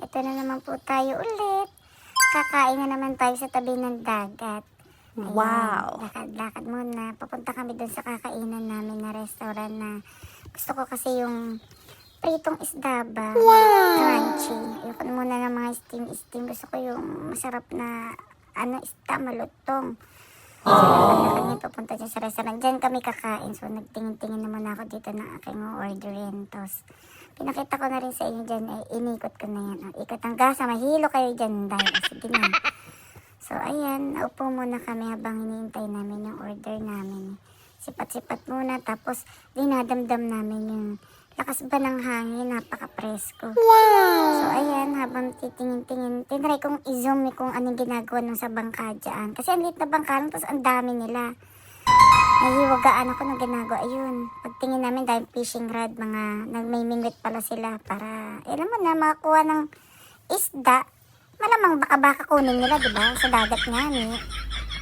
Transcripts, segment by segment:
ito na naman po tayo ulit. Kakain na naman tayo sa tabi ng dagat. Ayan, Wow! lakad-lakad muna. Papunta kami dun sa kakainan namin na restaurant na gusto ko kasi yung pritong isda ba? Wow! Crunchy. Ayoko na muna ng mga steam. Gusto ko yung masarap na isda, malutong. So, lakad kami papunta dyan sa restaurant. Dyan kami kakain. So, nagtingin-tingin naman ako dito ng aking orderin. Tapos, pinakita ko na rin sa inyo dyan. Inikot ko na yan. Ikot ang gasa. Mahilo kayo dyan. Dahil, sige na. So, ayan. Naupo muna kami habang hinihintay namin yung order namin. Sipat-sipat muna. Tapos, dinadamdam namin yung lakas ba ng hangin. Napaka-presko. Wow! So, ayan. Habang titingin-tingin, tinry kong i-zoom kung anong ginagawa nung sa bangka dyan. Kasi ang liit na bangka, tapos ang dami nila. Nahiwagaan ako ng ginagawa. Ayun. Pagtingin namin dahil fishing rod, mga nagmimingwit pala sila para, alam mo na, makakuha ng isda. Malamang baka kunin nila, diba? Sa dagat nga, eh.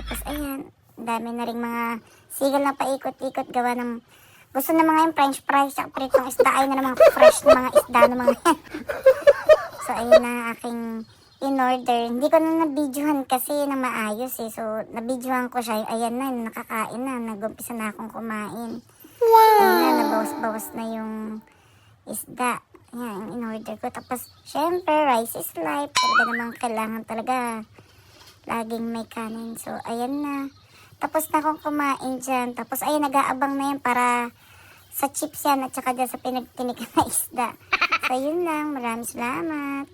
Tapos, ayan. Dami na rin mga sigal na paikot-ikot gawa ng gusto na mga yung french fries at pritong isda. Ayun na mga fresh na mga isda na mga yan. So, ayun na aking in-order. Hindi ko na nabidyohan kasi na maayos eh. So, nabidyohan ko siya. Ayan na, nakakain na. Nag-umpisa na akong kumain. Wow! Ayun na, nabawas-bawas na yung isda. Ayan, yung in-order ko. Tapos, syempre, rice is life. Talaga namang kailangan talaga laging may kanin. So, ayan na. Tapos na akong kumain dyan. Tapos, ayun, nag-aabang na yan para sa chips yan at saka dyan sa pinagtinik na isda. So, yun lang. Maraming salamat.